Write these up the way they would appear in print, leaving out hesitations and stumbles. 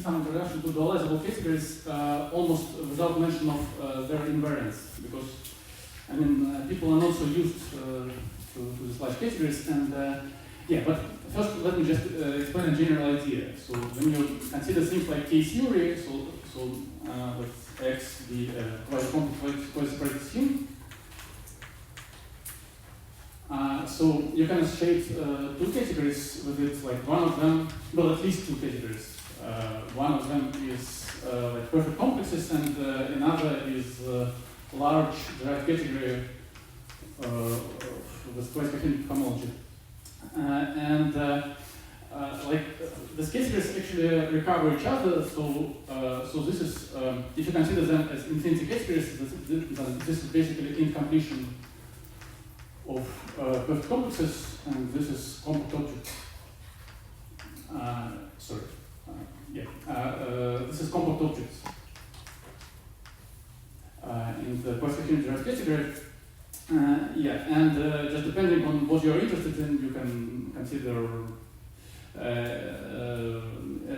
some introduction to dualizable categories almost without mention of their invariance, because I mean people are not so used to these large categories, and yeah. But first, let me just explain a general idea. So when you consider things like K-theory, so let X be a quasi-separated scheme. So you can associate two categories with it, like one of them, well, at least two categories. One of them is like perfect complexes, and another is large derived category with quasi-coherent homology. Like these categories actually recover each other. So this is if you consider them as infinity categories, this is basically incompletion of perfect complexes, and this is compact objects. This is compact objects in the quasi-coherent derived category. Just depending on what you're interested in, you can consider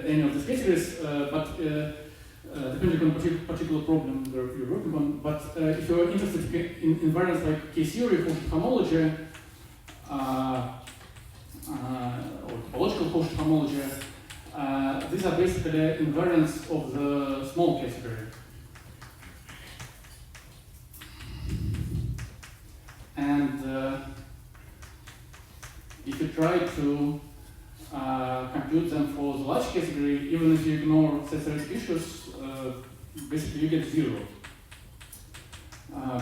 any of these categories, but depending on particular problem you're working on. But if you're interested in invariants like K-theory, homology, or topological quotient homology, these are basically invariants of the small category. And if you try to compute them for the large category, even if you ignore static issues, basically you get zero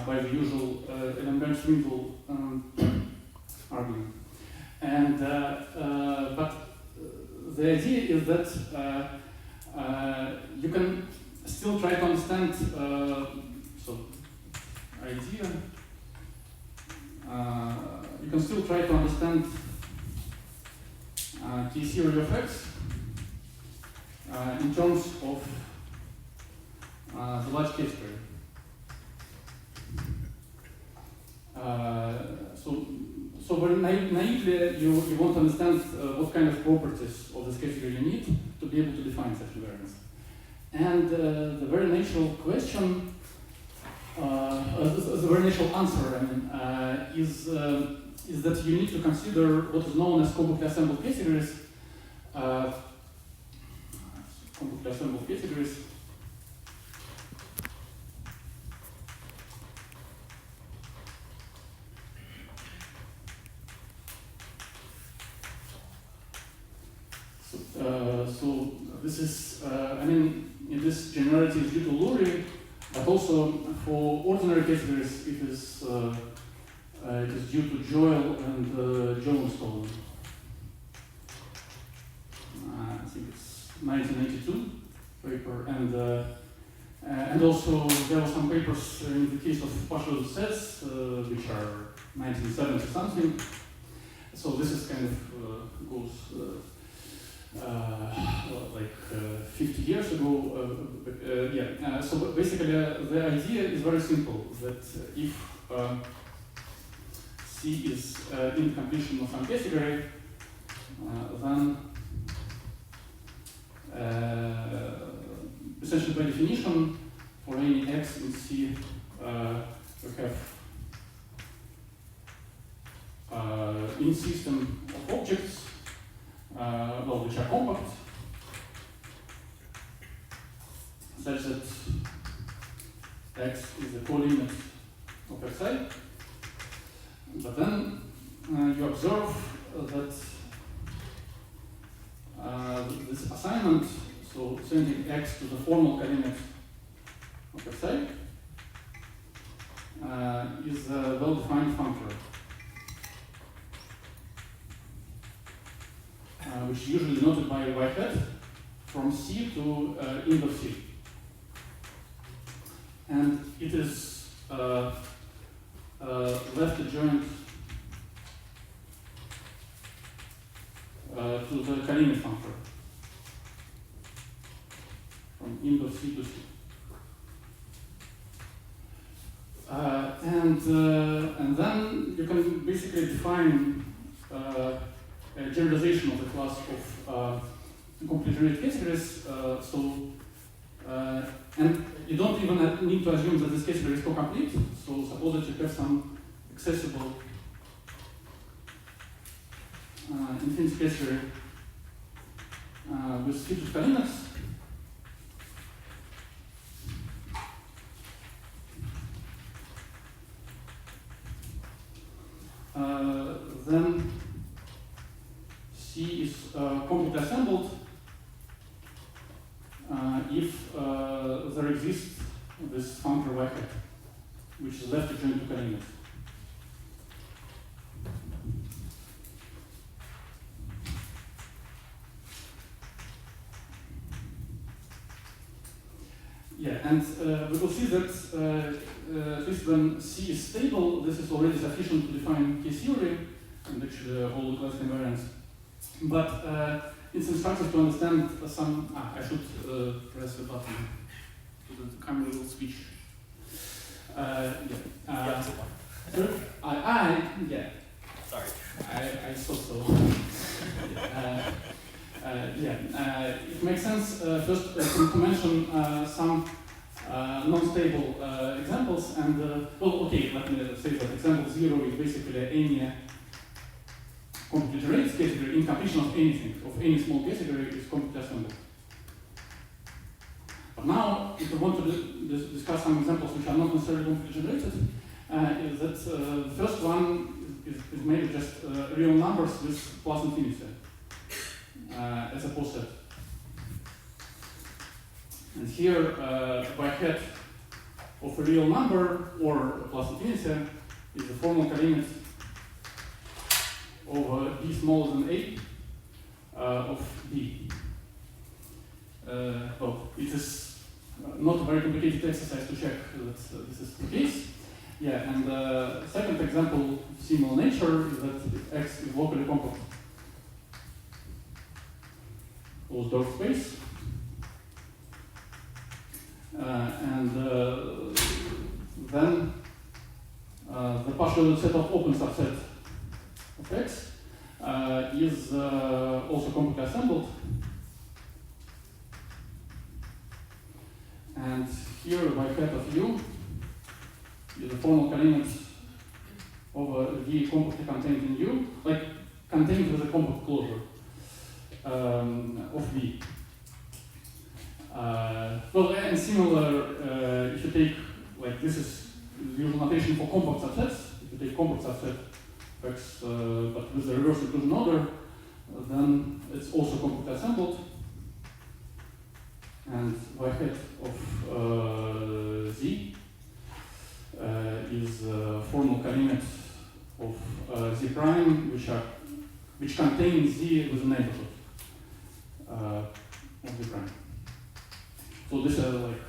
by the usual Ellenberg-Swindle argument. And but the idea is that you can still try to understand. You can still try to understand K-theory of X in terms of the large category. So very naively, you want to understand what kind of properties of this category you need to be able to define such invariance. And the very natural question, the very natural answer, is that you need to consider what is known as compactly assembled categories. Compactly assembled categories. So this is, in this generality is due to Lurie, but also for ordinary categories it is due to Joel and Jones-Stone. I think it's 1982 paper, and also there were some papers in the case of partial sets, which are 1970 something. So this is kind of goes. Like 50 years ago, so basically the idea is very simple, that if C is incompletion of some category, then essentially by definition, for any X in C, we have in system of objects which are compact, such that X is the colimit of Xi. But then you observe that this assignment, so sending X to the formal colimit of Xi, is a well-defined functor, which is usually denoted by a y hat from C to end of C. And it is left adjoint to the colimit functor from end of C to C. And then you can basically define a generalization of the class of completely generated categories. And you don't even need to assume that this category is co-complete. So suppose that you have some accessible infinite category with featured coordinates. Then C is completely assembled if there exists this functor y hat, which is left adjoint to coordinates. Yeah, and we will see that at least when C is stable, this is already sufficient to define K-theory and actually all the classical invariants. But it's instructive to understand some. I should press the button so that the camera will switch. Yeah. Yeah. Sorry. I thought so. It makes sense first to mention some non-stable examples, and okay, let me say that example 0 is basically any completely generated category in completion of anything, of any small category is completely assembled. But now, if we want to discuss some examples which are not necessarily completely generated, is that the first one is made of just real numbers with plus infinity as a poset. And here, by hat of a real number or plus infinity is the formal coordinate of b smaller than a of b. Well, it is not a very complicated exercise to check that this is the case. Yeah, and the second example of similar nature is that if X is locally compact closed-Dorf space, and then the partial set of open subset of X is also compactly assembled. And here by hat of U is the formal coordinate of V compactly contained in U, like contained with a compact closure of V. Well, and similar, if you take, like this is the usual notation for compact subsets. If you take compact subset X, but with the reverse inclusion order, then it's also compactly assembled. And y hat of Z is formal coordinate of Z prime, which contains Z with a neighborhood of Z prime. So these are like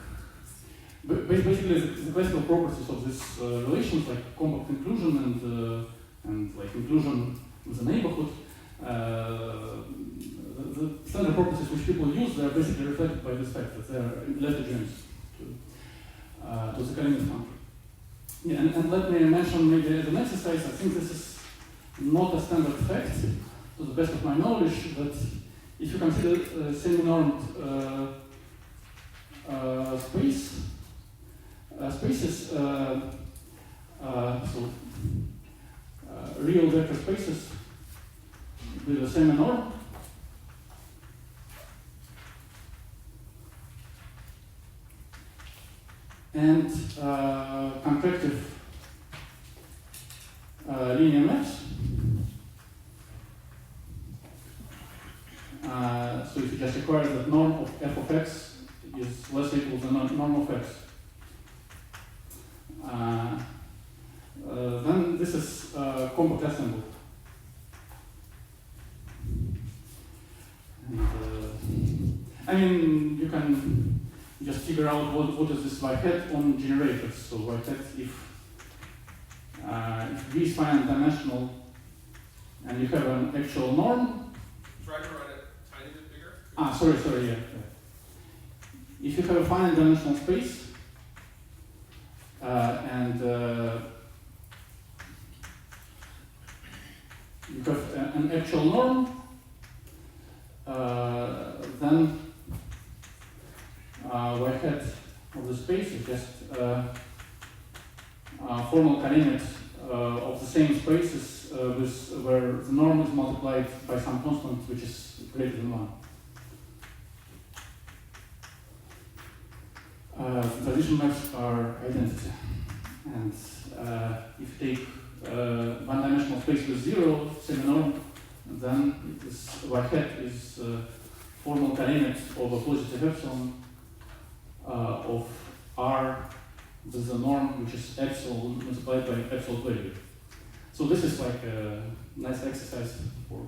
basically the classical properties of these relations, like compact inclusion and like inclusion with a neighborhood. The standard properties which people use, they are basically reflected by this fact that they are left adjoint to the coordinate function. Yeah, and let me mention maybe as an exercise, I think this is not a standard fact, to the best of my knowledge, that if you consider semi-normed spaces, real vector spaces with the same norm, and contractive linear maps. So if you just require that norm of f of x is less equal than norm of x, then this is compactly assembled. And, I mean, you can just figure out what is this y hat on generators. So y hat, if V is finite dimensional and you have an actual norm. Try to write it a tiny bit bigger. Sorry, yeah. If you have a finite dimensional space and you have an actual norm, then y hat of the space is just formal coordinate of the same spaces where the norm is multiplied by some constant which is greater than 1. The transition maps are identity. And if you take one-dimensional space with 0 semi-norm, then this y hat is formal coordinate of a positive epsilon of R with the norm which is epsilon multiplied by epsilon value. So this is like a nice exercise for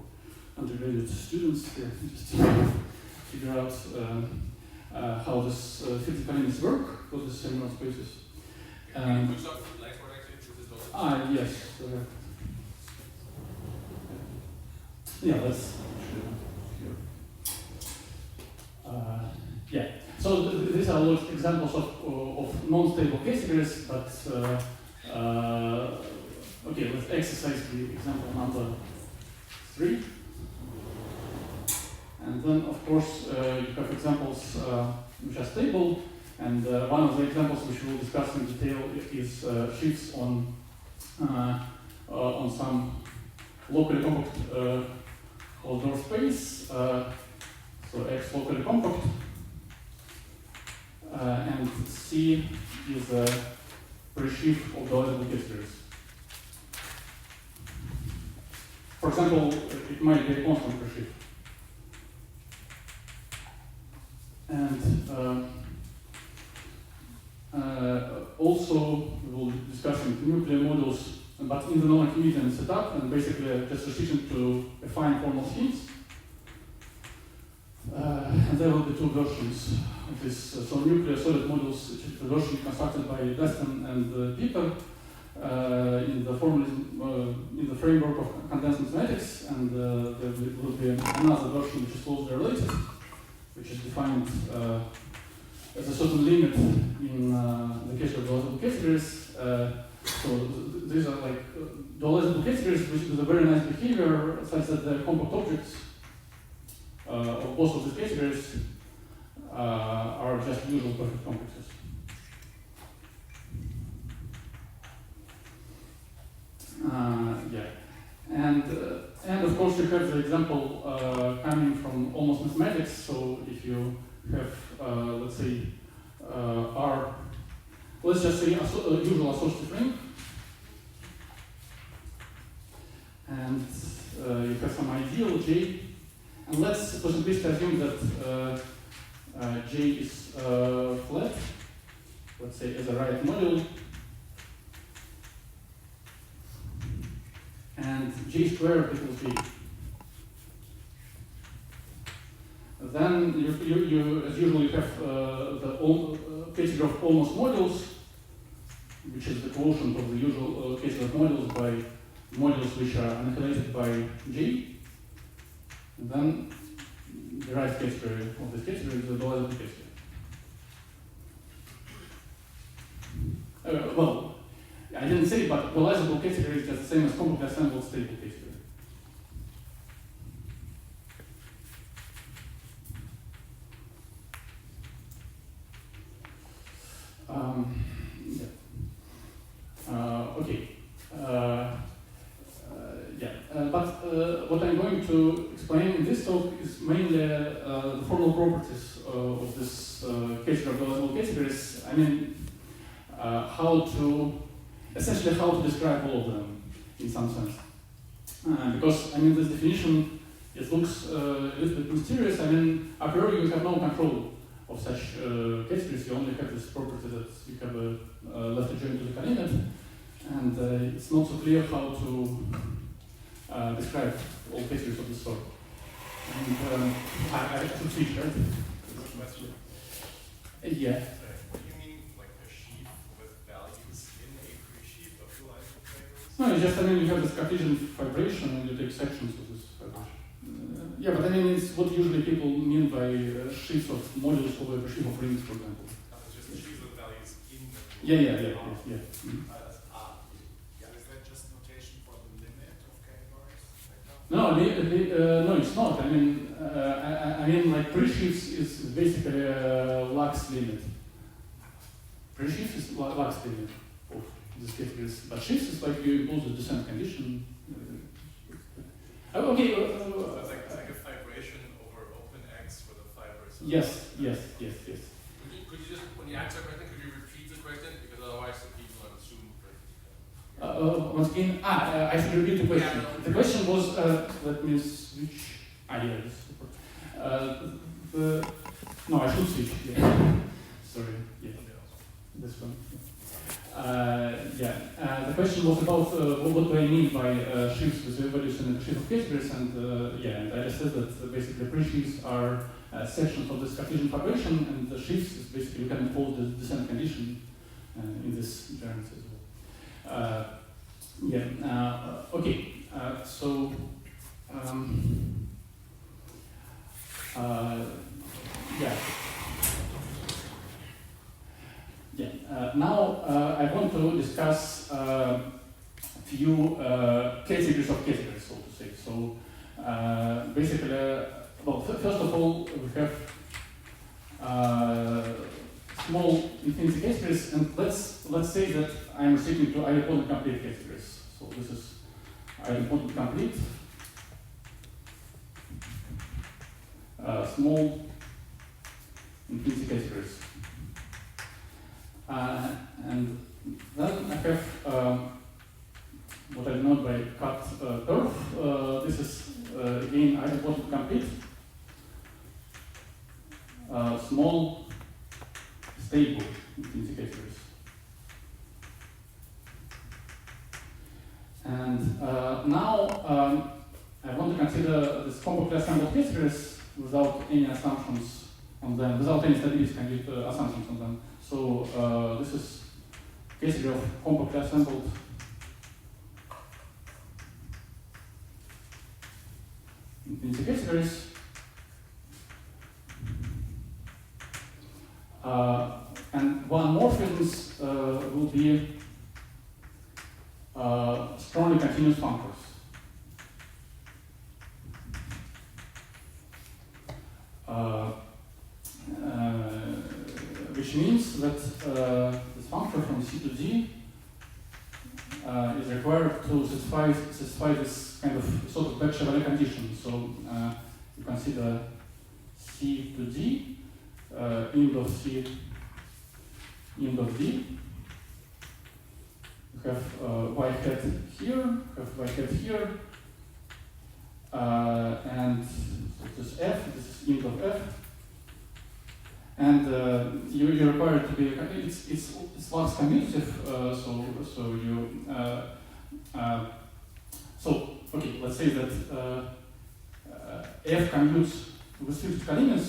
undergraduate students just to figure out how this physical coordinates work for the semi-norm spaces. Yes. Yeah, let's yeah. So these are all examples of non-stable categories, but okay, let's exercise the example number 3. And then, of course, you have examples which are stable, and one of the examples which we will discuss in detail is shifts on some locally compact Holdor space. So X locally compact, and C is a presheaf of the eligible categories. For example, it might be a constant presheaf. And also, we will discuss nuclear models, but in the non-Archimedean setup, and basically just restriction to affine formal schemes. And there will be 2 versions of this. So nuclear solid models, which is the version constructed by Weston and Pieper in the formalism, in the framework of condensed mathematics, and there will be another version which is closely related, which is defined as a certain limit in the case of dualizable categories. So these are like dualizable categories with a very nice behavior, such that the compact objects of both of these categories are just usual perfect complexes. Yeah, and of course you have the example coming from almost mathematics. So if you have let's say R, let's just say a usual associative ring, and you have some ideal J, and let's for simplicity assume that J is flat, let's say as a right module, and J squared equals J. Then you as usual you have the category of almost modules, which is the quotient of the usual category of modules by modules which are annihilated by J. And then the right category of this category is the dualizable category. Well, I didn't say it, but dualizable category is just the same as compactly assembled stable category. Okay. But what I'm going to explain in this talk is mainly the formal properties of this category of dualizable categories. I mean, essentially how to describe all of them in some sense. Because I mean, this definition, it looks a little bit mysterious. I mean, a priori you have no control of such categories. You only have this property that you have a left adjoint to the coordinate, and it's not so clear how to describe all categories of this sort. And I should switch, right? Yeah. What do you mean, like a sheaf with values in a presheaf of dualizable categories? No, it's just, I mean, you have this Cartesian vibration and you take sections of this vibration. Yeah, but I mean, it's what usually people mean by sheaves of modules over a sheaf of rings, for example. Just a sheaf with values in the Yeah. Mm-hmm. Is that just notation for the limit of categories? Like, no? No, no, it's not. I mean, like pre-shifts is basically a Lux limit. Pre-shifts is Lux limit of this categories, but shifts is like you impose a descent condition. Okay. It's like a vibration over open X for the fibers. Yes. Could you just, when you answer everything, could you repeat the question? Because otherwise the people on Zoom. Once again, I should repeat the question. Yeah. The question was, let me switch. Yeah, no, I should switch. Yeah. Sorry. Yeah. This one. The question was about what do I mean by shifts with evolution and shift of categories, and and I said that basically pre-shifts are sections of this Cartesian vibration, and the shifts is basically you can impose the descent condition in this journey as well. Now I want to discuss a few categories of categories, so to say. So basically, first of all, we have small infinity categories, and let's say that I'm restricting to idempotent complete categories. So this is idempotent complete, small infinity categories. And then I have what I denote by cut curve. This is again idempotent complete, small stable infinity categories. And now I want to consider this compactly assembled categories without any assumptions on them, without any stability assumptions on them. So this is category of compactly assembled infinity categories. And one morphisms will be strongly continuous functors. Which means that this functor from C to D is required to satisfy this kind of sort of Beck-Chevalier condition. So you consider C to D, int of C, int of D. You have y hat here, have y hat here, and so this is F, this is int of F. And you're required to be, it's Lux commutative, okay, let's say that F commutes with fixed Kalinis.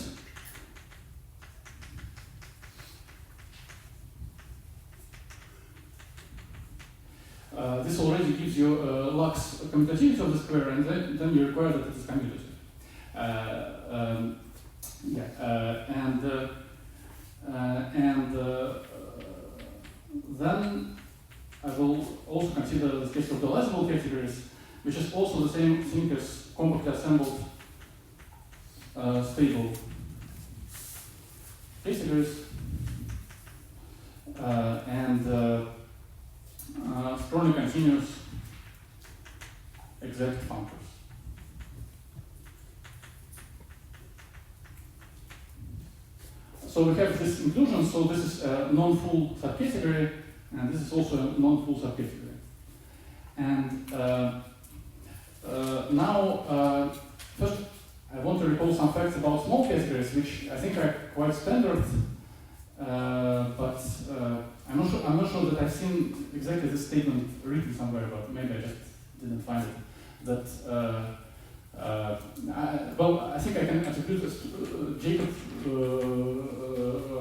This already gives you Lux commutativity of the square, and then you require that it is commutative. Then I will also consider the case of the lessable categories, which is also the same thing as compactly assembled stable categories and strongly continuous exact functors. So we have this inclusion, so this is a non-full subcategory, and this is also a non-full subcategory. And now, first I want to recall some facts about small categories, which I think are quite standard, but I'm not sure that I've seen exactly this statement written somewhere, but maybe I just didn't find it. That I think I can attribute this to Jacob.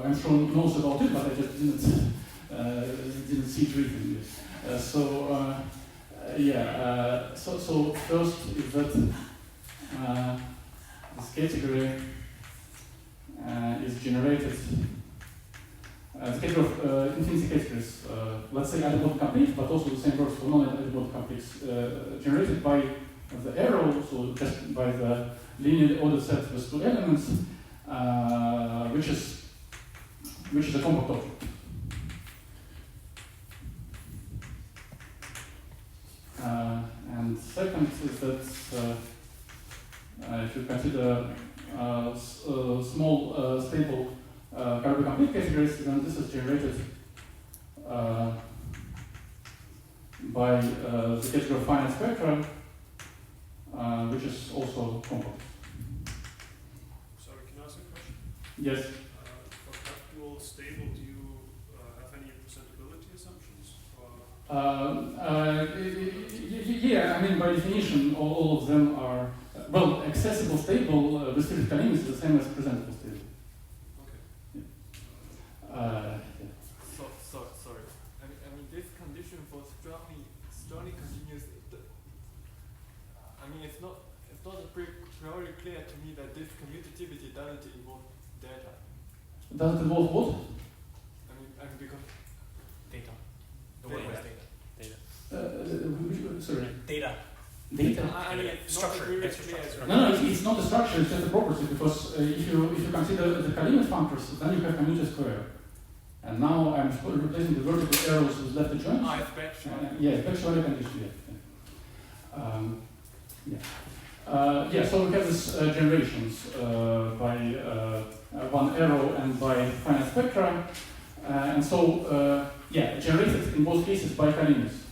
I'm sure knows about it, but I just didn't see it written. So first is that this category is generated. The category of infinity categories, let's say idempotent complete, but also the same works for non-idempotent complex, generated by the arrow, so just by the linear order set with two elements, which is a compact object. And second is that if you consider small stable carbon complete categories, then this is generated by the category of finite spectra, which is also compact. Sorry, can I ask a question? Yes. For capital stable, do you have any presentability assumptions? Yeah, I mean, by definition, all of them are, well, accessible stable with physical limits is the same as presentable stable. Okay. Yeah. Sorry. I mean, this condition for strongly continuous. I mean, it's not priori clear to me that this commutativity doesn't involve data. Does it involve what? I mean because Data. The word was data. Sorry. Data. Data? I mean, it's Structure, not really extra clear. structure. No, it's not a structure, it's just a property, because if you consider the Kalinin functors, then you have commuter square. And now I'm replacing the vertical arrows with left adjoints. It's back. Yeah, actually condition, yeah. So we have these generations by one arrow and by finite spectra. And so, generated in both cases by Kalinins.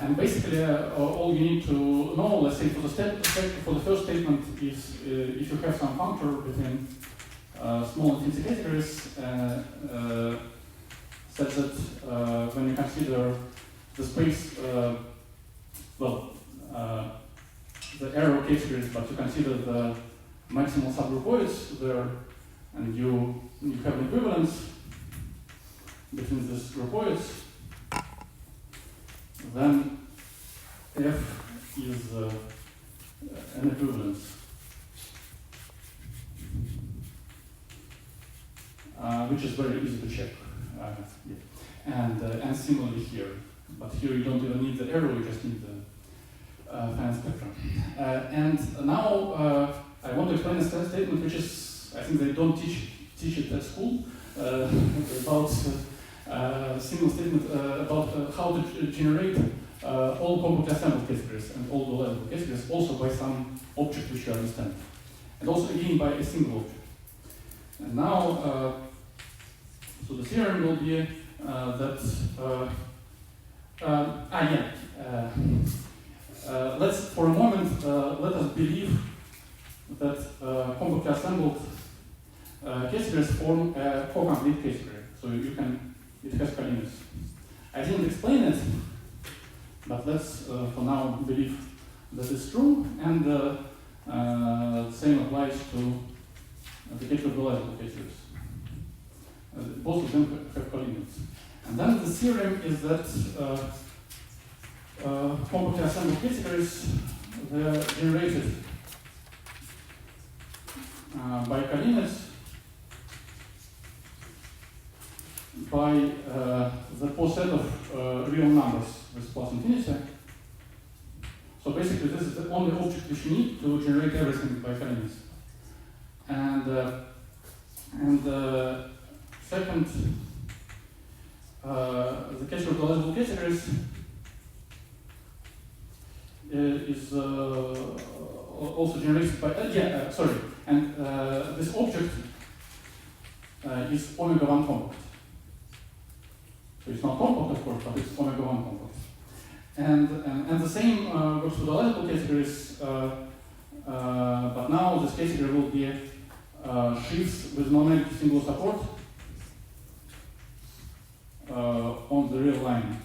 And basically, all you need to know, let's say, for the first statement is if you have some functor between small intrinsic categories, such that when you consider the space, the arrow categories, but you consider the maximal subgroupoids there, and you have an equivalence between these groupoids, then F is an equivalence, which is very easy to check. And similarly here, but here you don't even need the arrow, you just need the finite spectrum. And now I want to explain a statement which is, I think they don't teach it at school, about single statement about how to generate all compactly assembled categories and all dual categories, also by some object which you understand, and also again by a single object. And now, so the theorem will be that let's for a moment let us believe that compactly assembled categories form a co-complete category. So it has Kalinins. I didn't explain it, but let's for now believe that it's true, and the same applies to the categorizable categories. Both of them have Kalinins. And then the theorem is that compactly assembled categories, they're generated by Kalinins by the post set of real numbers with plus infinity. So basically this is the only object which you need to generate everything by Kalinins. And second, the case for dualizable categories is also generated by, and this object is omega 1 compact. So it's not compact, of course, but it's omega 1 compact. And the same works for dualizable categories, but now this category will be sheaves with non-negative singular support on the real line,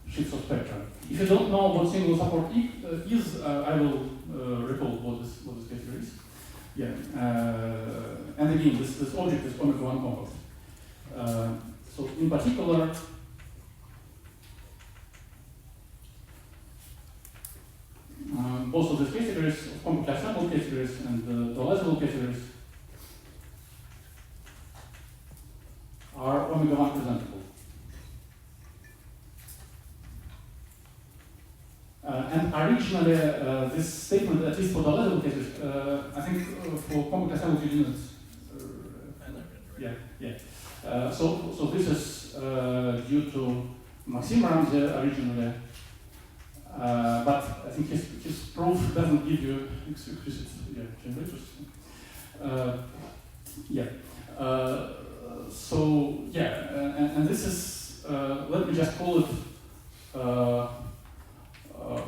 sheaves of spectra. If you don't know what singular support is, I will recall what this category is. Yeah, and again, this object is omega 1 compact. So in particular, both of these categories, of compactly assembled categories and dualizable categories, are omega 1 presentable. originally, this statement, at least for the level cases, I think for complex assembled units. So this is due to Maxim Ramsey originally, but I think his proof doesn't give you explicit generators. And this is, let me just call it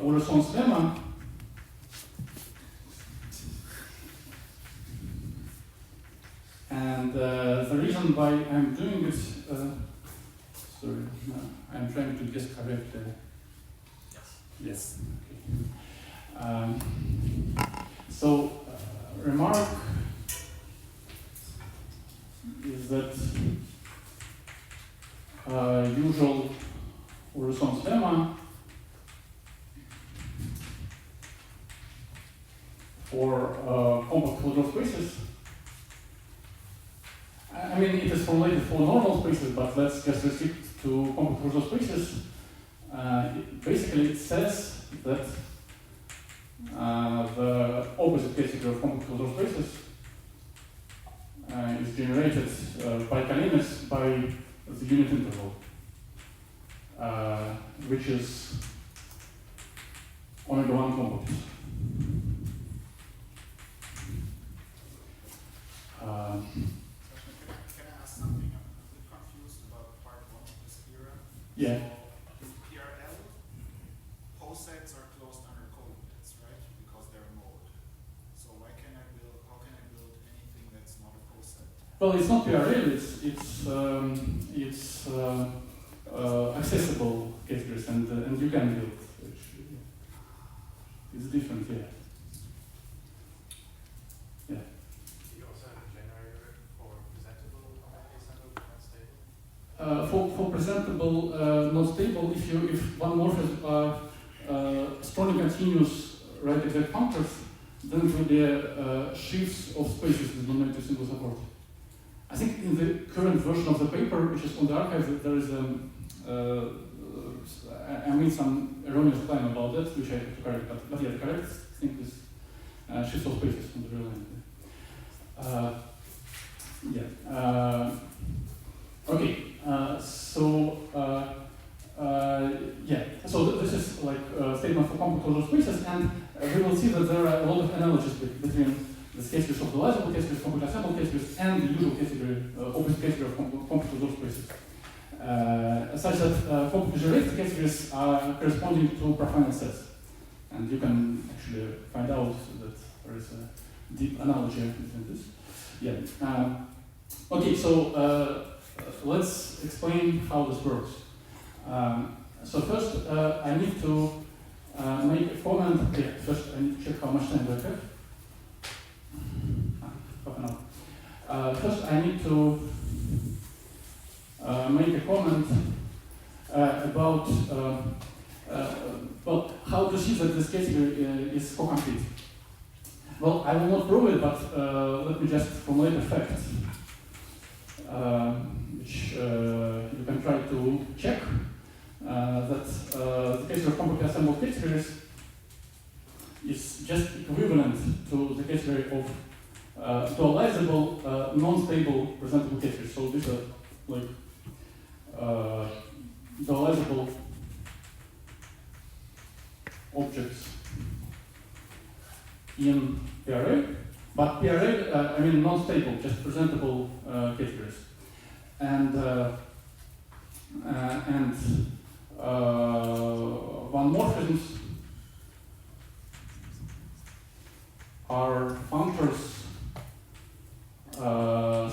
Oreson's lemma. And the reason why I'm doing it, sorry, no, I'm trying to guess correctly. Yes. Okay. Remark is that usual Oreson's lemma for compact Closure spaces. I mean, it is formulated for normal spaces, but let's just restrict to compact Closure spaces. Basically, it says that the opposite category of compact Closure spaces is generated by Kalinis by the unit interval, which is omega 1 compact. Can I ask something? I'm a bit confused about part 1 of this theorem. Yeah. So in PRL, posets are closed under coordinates, right? Because they're mode. So how can I build anything that's not a poset? Well, it's not PRL. It's accessible categories, and you can build. It's different, yeah. You also have a generator for presentable assembled, not stable? For presentable, not stable, if one morphism are strongly continuous right exact functors, then it will be shifts of spaces with non-negative single support. I think in the current version of the paper, which is on the archive, there is I made some erroneous claim about that, which I have to correct, but yeah, the correct thing is shifts of spaces on the real line. Okay, so this is like a statement for compact Closure spaces, and we will see that there are a lot of analogies between the categories of the lizable categories, compact assembled categories, and the usual category, opposite category of compact Closure spaces. Such that compact generated categories are corresponding to profile sets. And you can actually find out that there is a deep analogy between this. Okay, so let's explain how this works. So first, I need to make a comment. Okay, first I need to check how much time do I have. Half an hour. First, I need to make a comment about how to see that this category is co-complete. Well, I will not prove it, but let me just formulate a fact, which you can try to check, that the category of compactly assembled categories is just equivalent to the category of dualizable, non-stable presentable categories. So these are like dualizable objects in PRA, but PRA, I mean non-stable, just presentable categories. And one morphisms are functors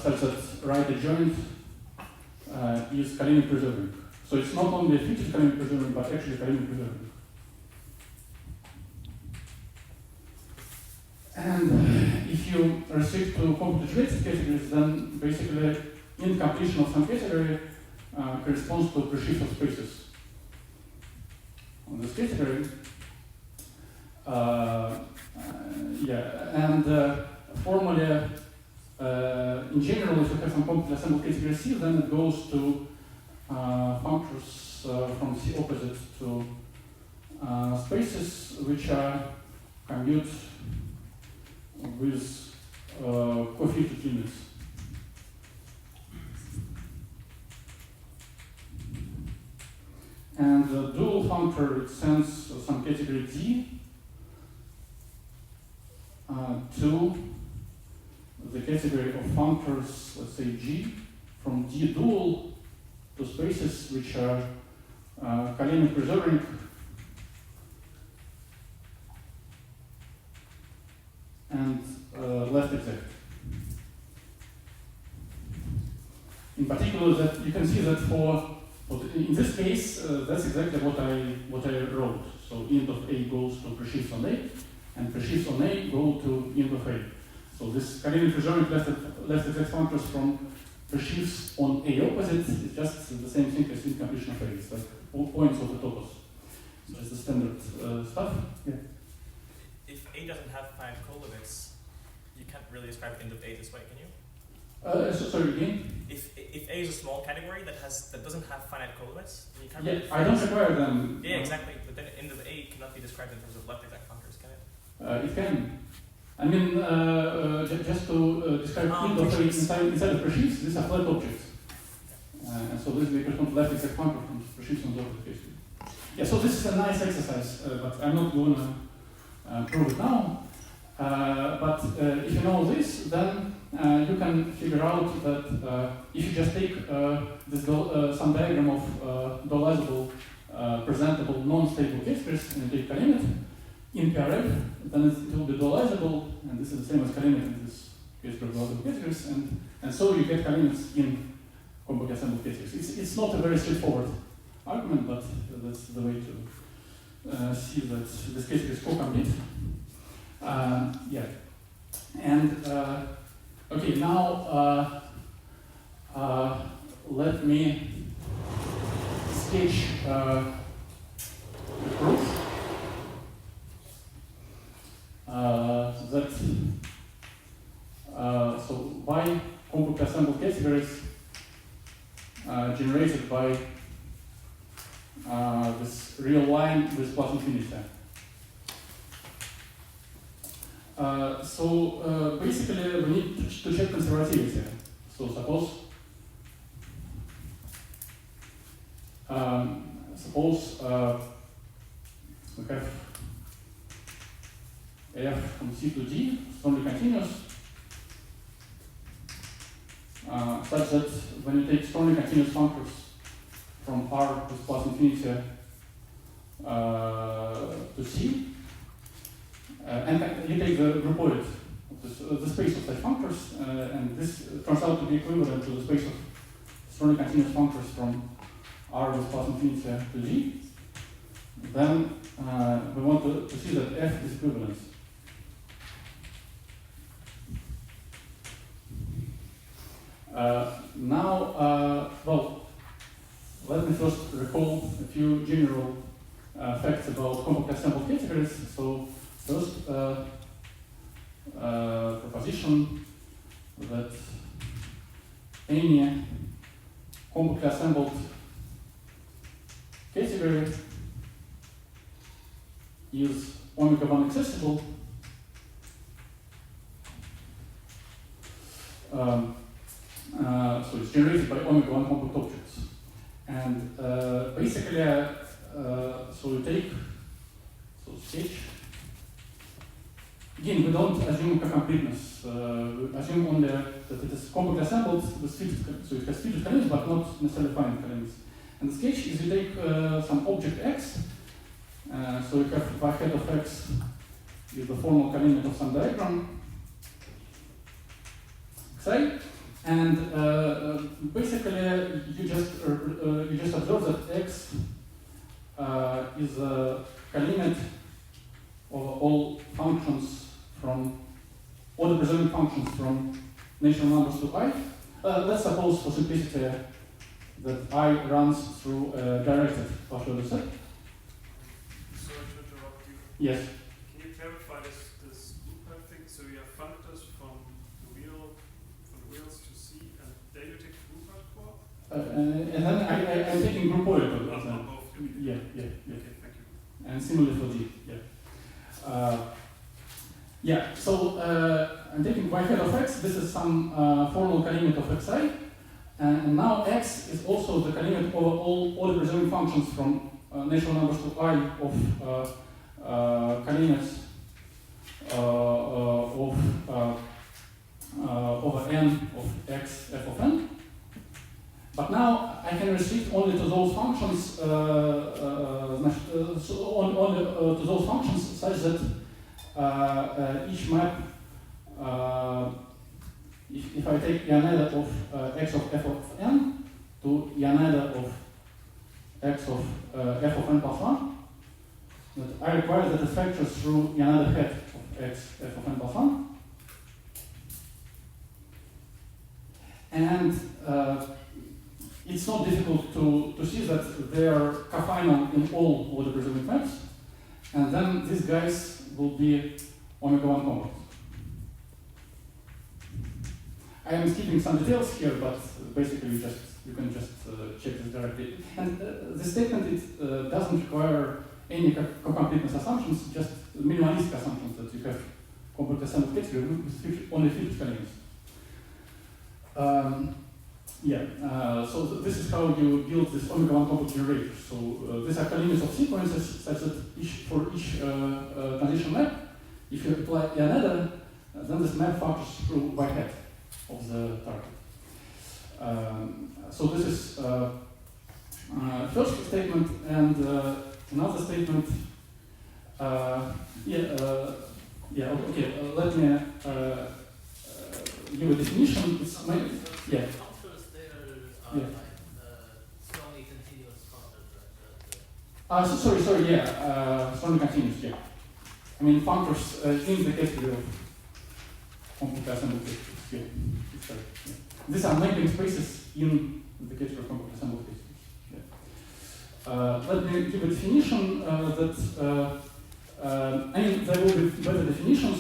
such that right adjoint is Kalinin preserving. So it's not only a fictive Kalinin preserving, but actually Kalinin preserving. And if you restrict to compactly generated categories, then basically incompletion of some category corresponds to a preshift of spaces on this category. Formally, in general, if you have some compactly assembled category C, then it goes to functors from C opposite to spaces which are commute with coefficient limits. And the dual functor, it sends some category D to the category of functors, let's say G, from D dual to spaces which are Kalenic preserving and left exact. In particular, that you can see that in this case, that's exactly what I wrote. So int of A goes to presheaves on A, and presheaves on A go to int of A. So this Kalenic preserving left exact functors from presheaves on A opposite is just the same thing as incompletion of A. It's like all points of the topos. So it's the standard stuff. Yeah. If A doesn't have finite co-limits, you can't really describe int of A this way, can you? Sorry again. If A is a small category that doesn't have finite co-limits, then you can't. Yeah, really I don't require them. Yeah, exactly. But then int of A cannot be described in terms of left exact functors, can it? It can. I mean, just to describe int of A inside of presheaves, these are flat objects. And so this is correspond to left exact functor from presheaves on the opposite case. Yeah, so this is a nice exercise, but I'm not going to prove it now. But if you know this, then you can figure out that if you just take some diagram of dualizable, presentable, non-stable case-space and you take Kalenic in PRF, then it will be dualizable, and this is the same as Kalenic in this case-space dualizable case-space, and so you get Kalenics in compactly assembled case-space. It's not a very straightforward argument, but that's the way to see that this case-space is co-complete. Yeah, and okay, now let me sketch the proof that so by compactly assembled categories generated by this real line with plus infinity. So basically we need to check conservativity. So suppose we have f from C to D strongly continuous, such that when you take strongly continuous functors from R with plus infinity to C, and you take the groupoid, the space of such functors, and this turns out to be equivalent to the space of strongly continuous functors from R with plus infinity to G, then we want to see that F is equivalent. Now, well, let me first recall a few general facts about compactly assembled categories. So first, proposition that any compactly assembled category is omega 1 accessible so it's generated by omega 1 compact objects. And basically, so you take, so sketch. Again, we don't assume completeness. We assume only that it is compactly assembled with fixed, so it has fixed columns, but not necessarily finite columns. And the sketch is you take some object x, so you have y hat of x is the formal coordinate of some diagram xi, and basically you just observe that x is a coordinate of all functions from all the preserving functions from natural numbers to I. Let's suppose for simplicity that I runs through a directed partial set. Sorry to interrupt you. Yes. Can you clarify this loop thing? So you have functors from wheels to C, and then you take group core? And then I'm taking groupoid. Both. Yeah. Okay, thank you. And similarly for D. Yeah. So I'm taking y hat of x. This is some formal colimit of xi, and now x is also the colimit over all order preserving functions from natural numbers to I of colimits over n of x f of n. But now I can restrict only to those functions, only to those functions such that each map, if I take Yaneda of x of f of n to Yaneda of x of f of n plus 1, that I require that it factors through Yaneda hat of x f of n plus 1. And it's not difficult to see that they are cofinal in all order preserving maps, and then these guys will be omega 1 compact. I am skipping some details here, but basically you can just check this directly. And this statement doesn't require any completeness assumptions, just minimalistic assumptions that you have compact assembled category with only fixed colimits. So this is how you build this omega 1 compact generator. So these are colimits of sequences such that for each transition map, if you apply Yaneda, then this map factors through y hat of the target. So this is first statement, and another statement. Okay. Let me give a definition. It's yeah. Functors, they are Yeah. like strongly continuous functors, right? Sorry, strongly continuous, yeah. I mean, functors in the category of compact assembled categories, yeah. It's right, yeah. These are mapping spaces in the category of compact assembled categories, yeah. Let me give a definition that, I mean, there will be better definitions,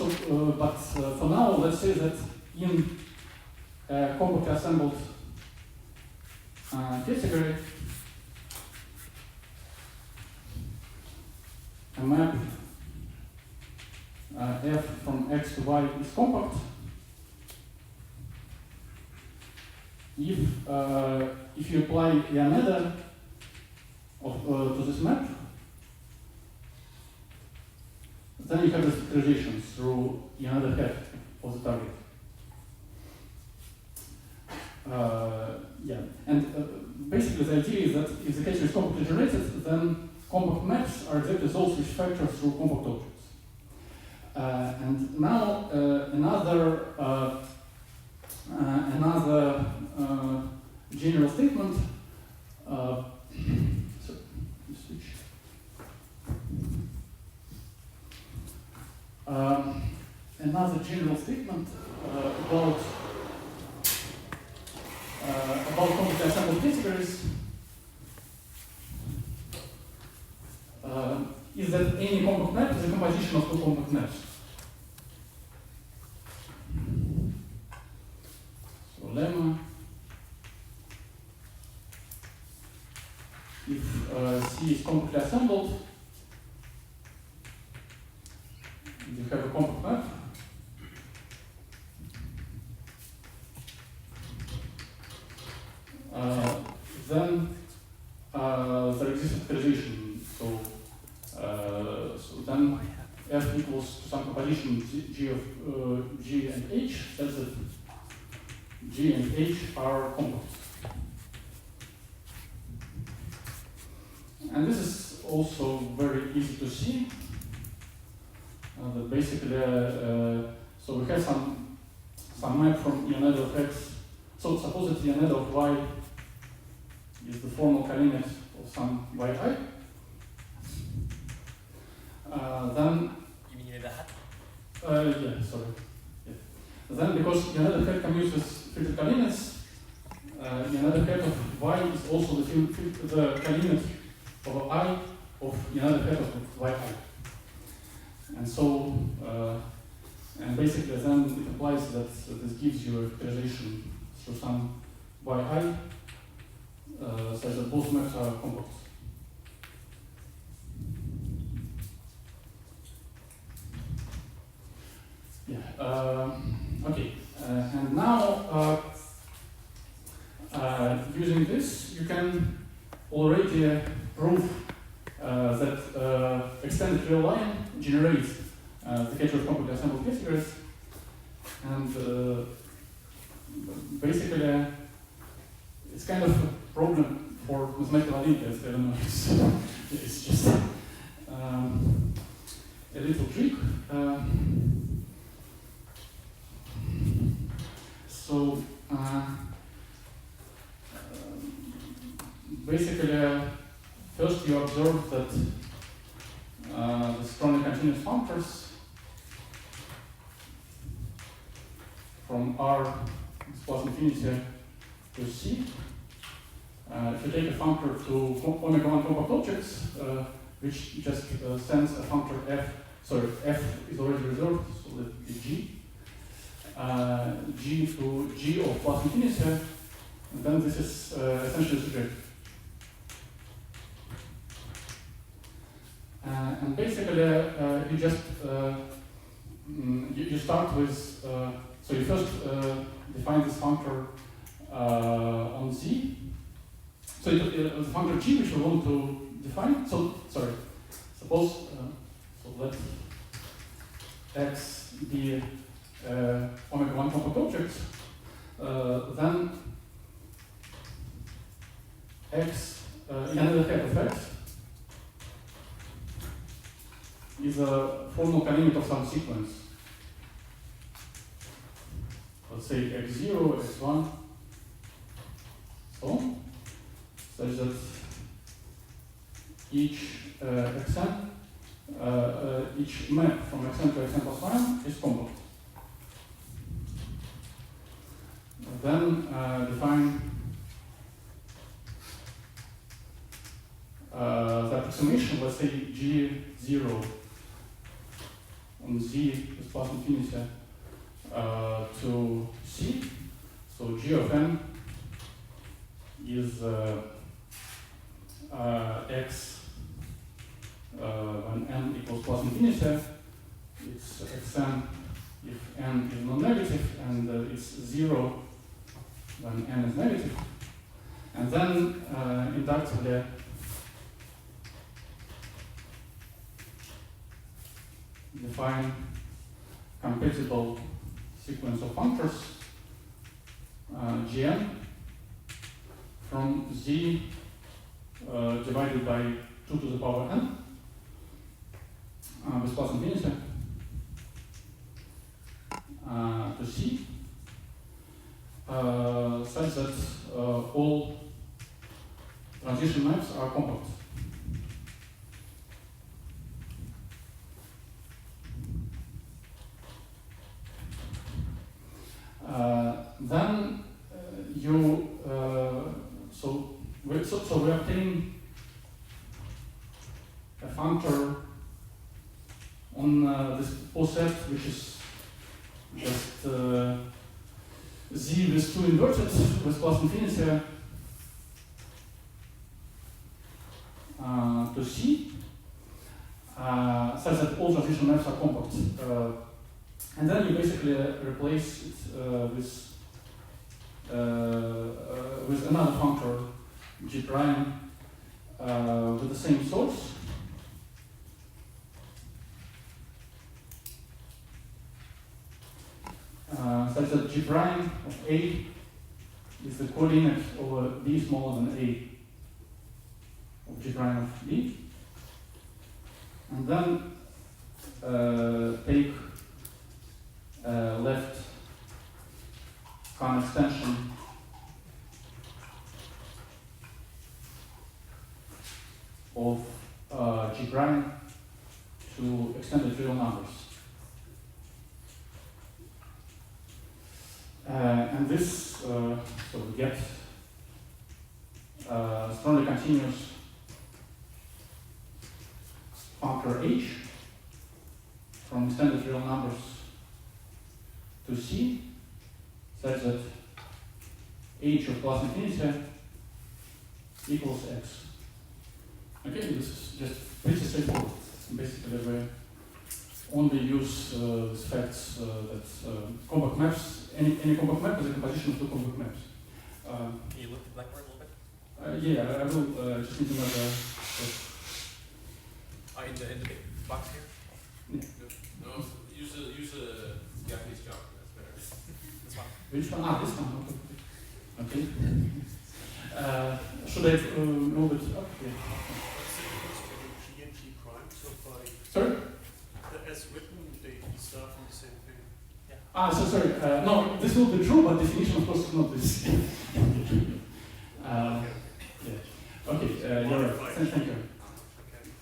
but for now, let's say that in compact assembled category, a map f from x to y is compact if you apply Yaneda to this map, then you have this factorization through Yaneda hat of the target. And basically the idea is that if the category is compactly generated, then compact maps are exactly those which factor through compact objects. And now another general statement. Another general statement about compactly assembled categories is that any compact map is a composition of two compact maps. So lemma, if C is compactly assembled, you have a compact map. Then there exists factorization. So then F equals to some composition G of G and H, such that G and H are compact. And this is also very easy to see. That basically, so we have some map from Yaneda of X. So suppose that Yaneda of Y is the formal colimit of some yi. Then You mean Yaneda hat? yeah, sorry. Yeah. Then because Yaneda hat commutes with filtered colimits, Yaneda hat of Y is also the colimit of I of Yaneda hat of yi. And so, and basically then it implies that this gives you a factorization through some yi, such that both maps are compact. Yeah. Okay. And now, using this, you can already prove that extended real line generates the catcher of completely assembled categories, and basically it's kind of a problem for mathematical linears. I don't know. It's just a little trick. So basically, first you observe that the strongly continuous functors from R plus infinity to C. If you take a functor to omega 1 compact objects, which just sends a functor f, sorry, f is already reserved, so let be g. G to g of plus infinity, and then this is essentially sujet. And basically, you just you start with so you first define this functor on Z. So the functor g which we want to define. So sorry, suppose so let x be omega 1 compact object, then x in another head of x is a formal colimit of some sequence. Let's say x0, x1, so on, such that each xn, each map from xn to xn plus 1 is compact. Then define the approximation, let's say G0 on Z is plus infinity to C. So G of n is x when n equals plus infinity. It's xn if n is non-negative, and it's 0 when n is negative. And then inductively define compatible sequence of functors Gn from Z divided by 2 to the power n with plus infinity to C, such that all transition maps are compact. Then you so we obtain a functor on this poset, which is just Z with 2 inverted with plus infinity to C, such that all transition maps are compact. And then you basically replace it with another functor G prime with the same source. Such that G prime of A is the coordinate over B smaller than A of G prime of B. And then take left Kahn extension of G prime to extended real numbers. And this, so we get strongly continuous functor H from extended real numbers to C, such that H of plus infinity equals X. Okay, this is just pretty straightforward. Basically, we only use these facts that compact maps, any compact map is a composition of two compact maps. Can you look at the blackboard a little bit? Yeah, I will just need another. In the big box here? No, use a Japanese chalk. That's better. This one? Which one? Ah, this one. Okay. Should I move it up? Yeah. What's the difference between G and G prime? So by Sorry? as written, they start from the same thing. So sorry. No, this will be true, but definition, of course, is not this. Okay, you're right. Thank you. Okay.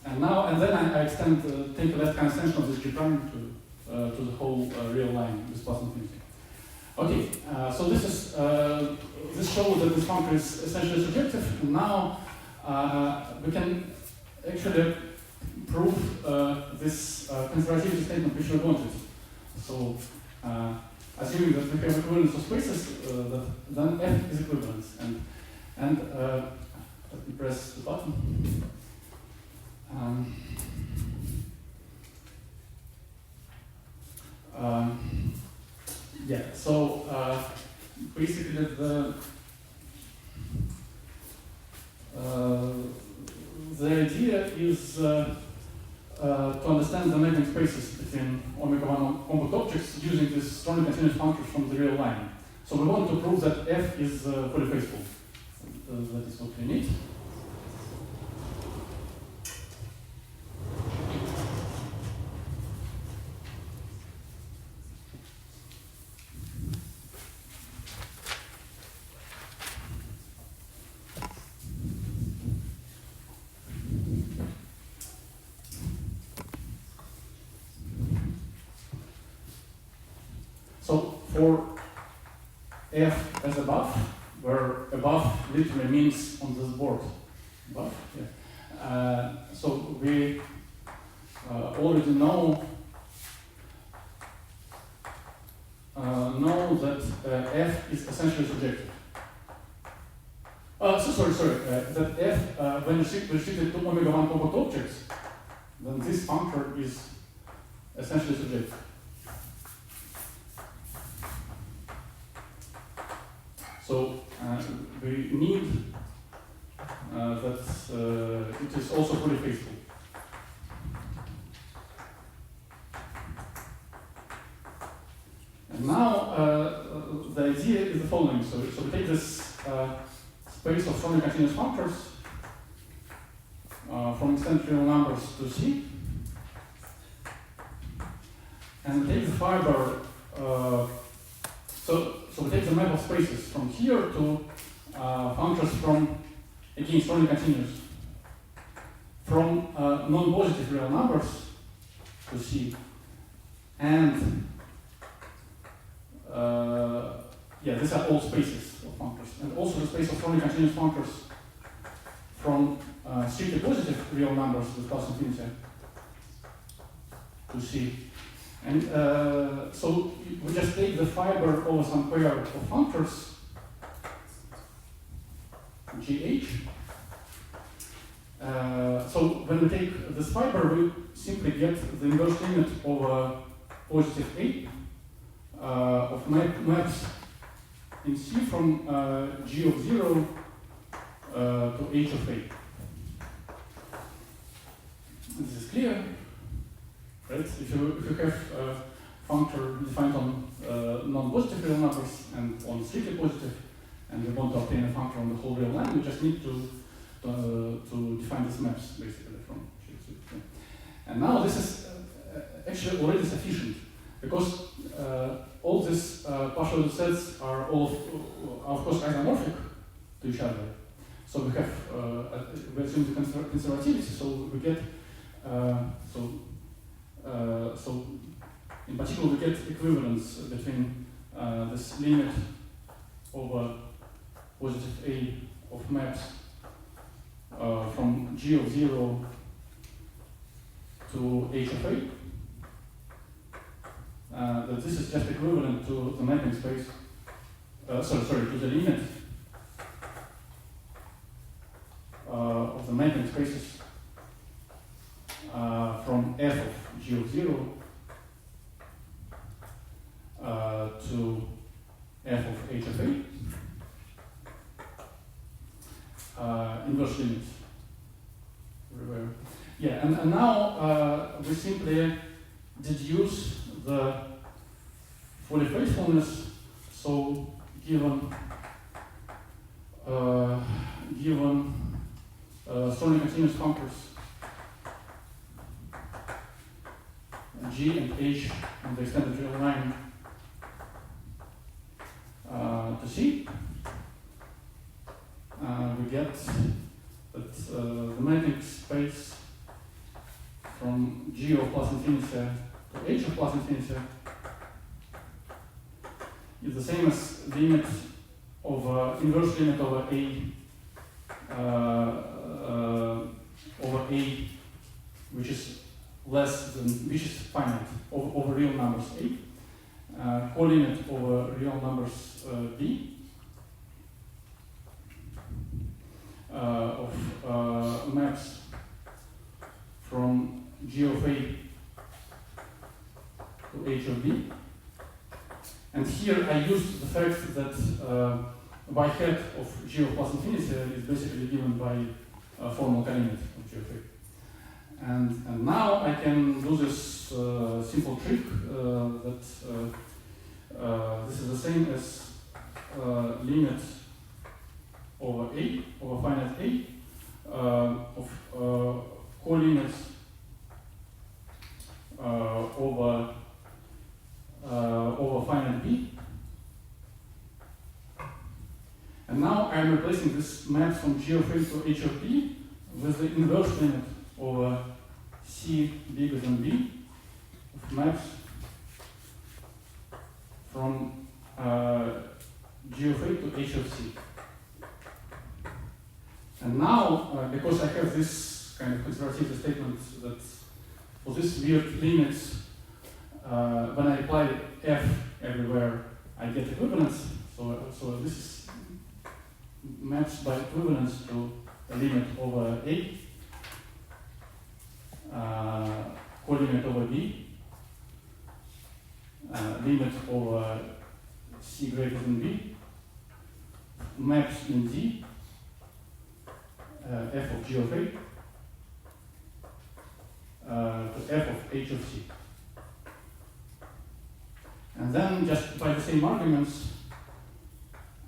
And now, and then I extend, take that kind of extension of this G prime to the whole real line, this plus infinity. Okay, so this is this shows that this function is essentially surjective. And now we can actually prove this conservativity statement which we wanted. So assuming that we have equivalence of spaces, then F is equivalence. And let me press the button. So basically the idea is to understand the mapping spaces between omega-1 compact objects using these strongly continuous functions from the real line. So we want to prove that F is fully faithful. That is what we need. So for F as above, where above literally means on this board, above, yeah. So we already know that F is essentially surjective. That F, when restricted to omega-1 compact objects, then this functor is essentially surjective. So we need that it is also fully faithful. And now the idea is the following. So we take this space of strongly continuous functors from extended real numbers to C, and take the fiber. So we take the map of spaces from here to functors from, again, strongly continuous, from non-positive real numbers to C, and these are all spaces of functors, and also the space of strongly continuous functors from strictly positive real numbers with plus infinity to C. And so we just take the fiber over some pair of functors, GH. So when we take this fiber, we simply get the inverse limit over positive A of maps in C from G of 0 to H of A. This is clear. Right? If you have a functor defined on non-positive real numbers and on strictly positive, and we want to obtain a functor on the whole real line, we just need to define these maps basically from G. And now this is actually already sufficient because all these partial sets are all of course isomorphic to each other. So we have we assume the conservativity, so we get so in particular we get equivalence between this limit over positive A of maps from G of 0 to H of A. That this is just equivalent to the mapping space, to the limit of the mapping spaces from F of G of 0 to f of h of a, inverse limit everywhere. Yeah, and now we simply deduce the Fourier faithfulness. So given strongly continuous functors G and H on the extended real line to C, we get that the matrix space from G of plus infinity to H of plus infinity is the same as limit over inverse limit over A, which is less than, which is finite over real numbers A, co-limit over real numbers B of maps from G of A to H of B. And here I use the fact that y hat of G of plus infinity is basically given by a formal co-limit of G of A. And now I can do this simple trick that this is the same as limit over A, over finite A, of co-limits over finite B. And now I'm replacing this map from G of A to H of B with the inverse limit over C bigger than B of maps from G of A to H of C. And now, because I have this kind of conservative statement that for this weird limits, when I apply F everywhere, I get equivalence. So this is maps by equivalence to a limit over A, co-limit over B, limit over C greater than B, maps in D, f of G of A, to f of H of C. And then just by the same arguments,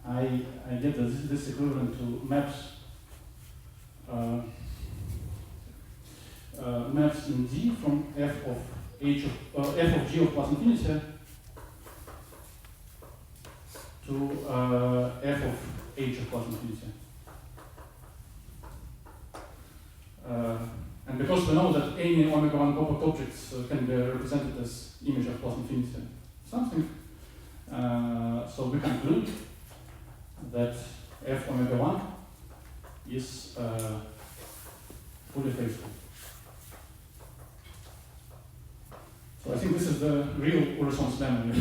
I get this equivalent to maps maps in D from f of H of f of G of plus infinity to f of H of plus infinity. And because we know that any omega 1 compact objects can be represented as image of plus infinity something, so we conclude that f omega 1 is fully faithful. So I think this is the real Urson's lemma.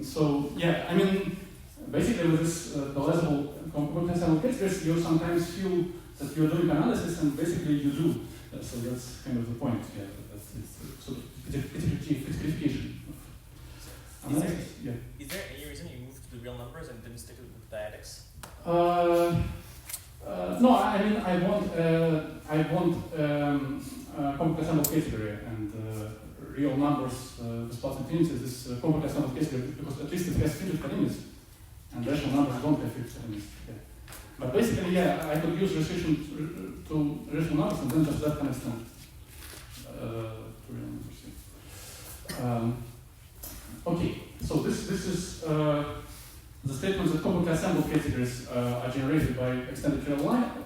So yeah, I mean, basically with this plausible computational categories, you sometimes feel that you're doing analysis, and basically you do. So that's kind of the point. Yeah, that's it's sort of specification of analysis. Is there any reason you moved to the real numbers and didn't stick with dyadics? No, I mean I want computational category and real numbers with plus infinity is computational category because at least it has fixed limits, and rational numbers don't have fixed limits. Yeah. But basically, yeah, I could use restriction to rational numbers and then just that can extend to real numbers. Yeah. Okay, so this is the statement that computational categories are generated by extended real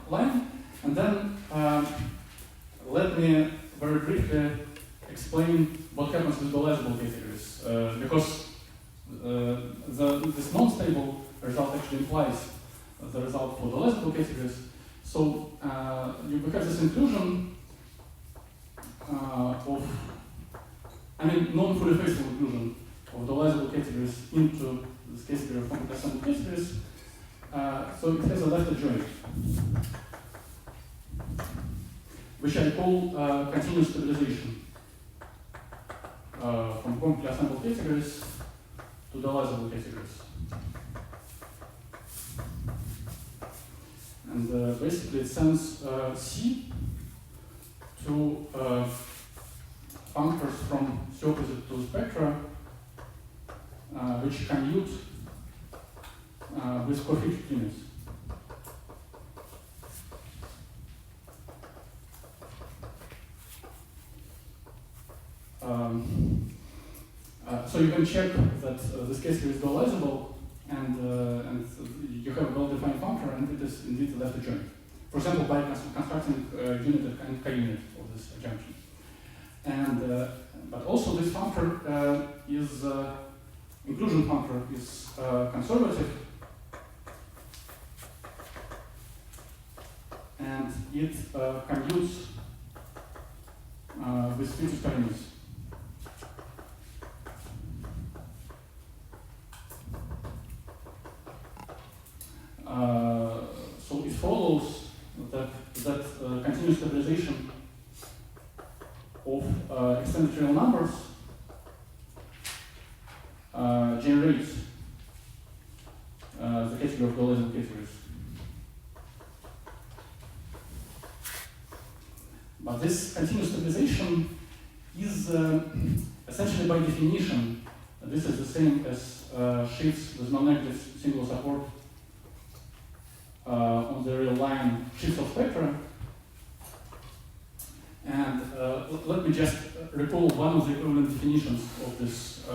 line, and then let me very briefly explain what happens with dolizable categories, because this non-stable result actually implies the result for dolizable categories. So you have this inclusion of, non-fully faithful inclusion of dolizable categories into this category of computational categories. So it has a left adjoint, which I call continuous stabilization. from completely assembled categories to dializable categories. And basically it sends C to functors from C opposite to spectra, which commute with coefficient limits. So you can check that this category is dualizable, and you have a well-defined functor, and it is indeed left adjoint. For example, by constructing unit and k-unit of this junction. And but also this functor is inclusion functor is conservative, and it commutes with future parameters. So it follows that continuous stabilization of extended real numbers generates the category of dualizable categories. But this continuous stabilization is essentially by definition, this is the same as shifts with non-negative single support on the real line shifts of spectra. And let me just recall one of the equivalent definitions of this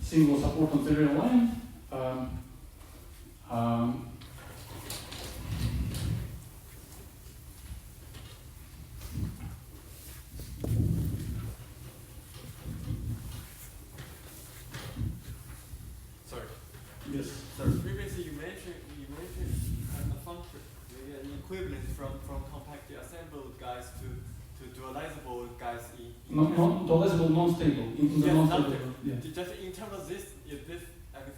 single support on the real line. Sorry. Yes. So previously you mentioned a function, maybe an equivalent from compactly assembled guys to dualizable guys in Dualizable non-stable. In the yes, non-stable. Yeah. Just in terms of this, is this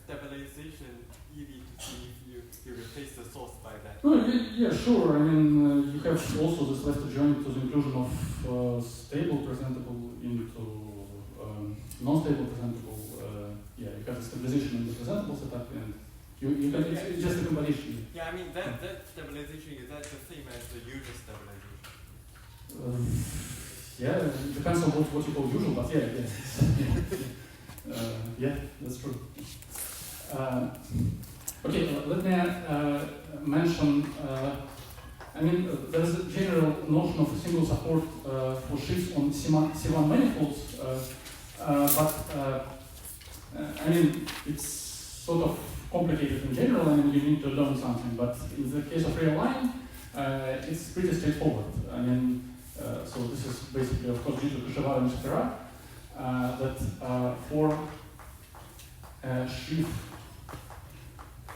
stabilization easy to see if you replace the source by that? Oh, yeah, sure. I mean, you have also this left adjoint to the inclusion of stable presentable into non-stable presentable. Yeah, you have the stabilization in the presentable setup, and you can, it's just a combination. Yeah, I mean that stabilization, is that the same as the usual stabilization? Yeah, it depends on what you call usual, but yeah, yeah, that's true. Okay, let me mention. I mean, there's a general notion of a single support for shifts on C1 manifolds, but I mean, it's sort of complicated in general. I mean, you need to learn something, but in the case of real line, it's pretty straightforward. I mean. So this is basically, of course, due to Kushevara and Shapira, that for sheaf,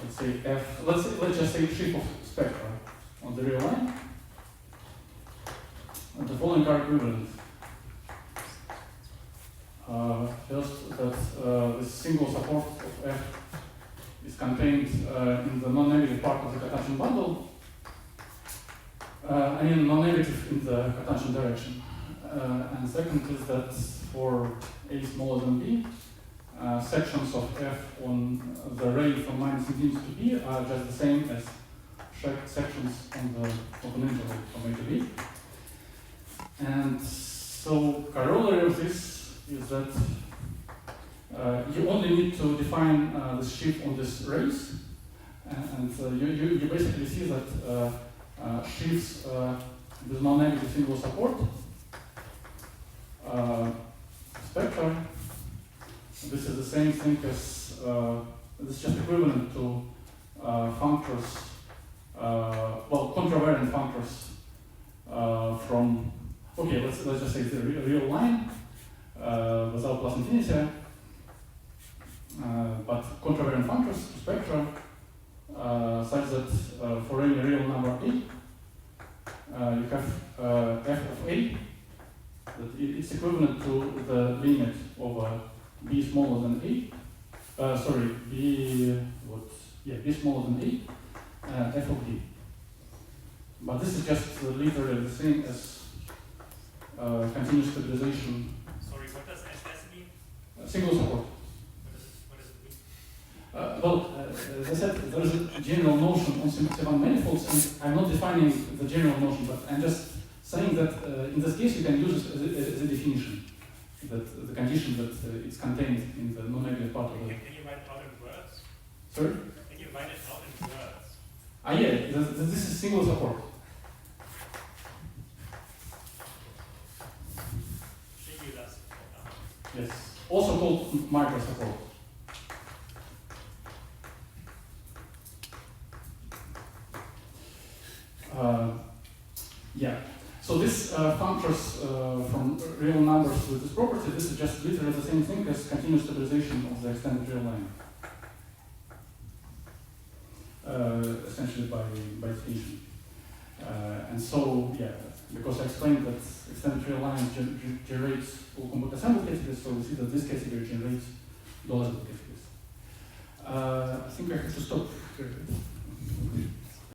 let's say F, let's just say sheaf of spectra on the real line, and the following are equivalent. First, that this single support of F is contained in the non-negative part of the Cartesian bundle. I mean, non-negative in the Cartesian direction. And second is that for A smaller than B, sections of F on the ray from minus infinity to B are just the same as sections on the open interval from A to B. And so corollary of this is that you only need to define the shift on this rays, and you basically see that shifts with non-negative single support spectra. This is the same thing as this is just equivalent to functors, well, contravariant functors from. Okay, let's just say the real line without plus infinity, but contravariant functors to spectra. Such that for any real number A, you have f of A, that it's equivalent to the limit over B smaller than A, sorry, B smaller than A, f of D. But this is just literally the same as continuous stabilization. Sorry, what does SS mean? single support. What does it mean? As I said, there is a general notion on symmetric manifolds, and I'm not defining the general notion, but I'm just saying that in this case you can use it as a definition, that the condition that it's contained in the non-negative part of the. Can you write it out in words? Sorry? Can you write it out in words? Yeah, this is single support. Singular support. Yes, also called micro support. Yeah, so this functions from real numbers with this property. This is just literally the same thing as continuous stabilization of the extended real line, essentially by definition. And so, yeah, because I explained that extended real line generates full complex assembled categories, so we see that this category generates dualizable categories. I think I have to stop here.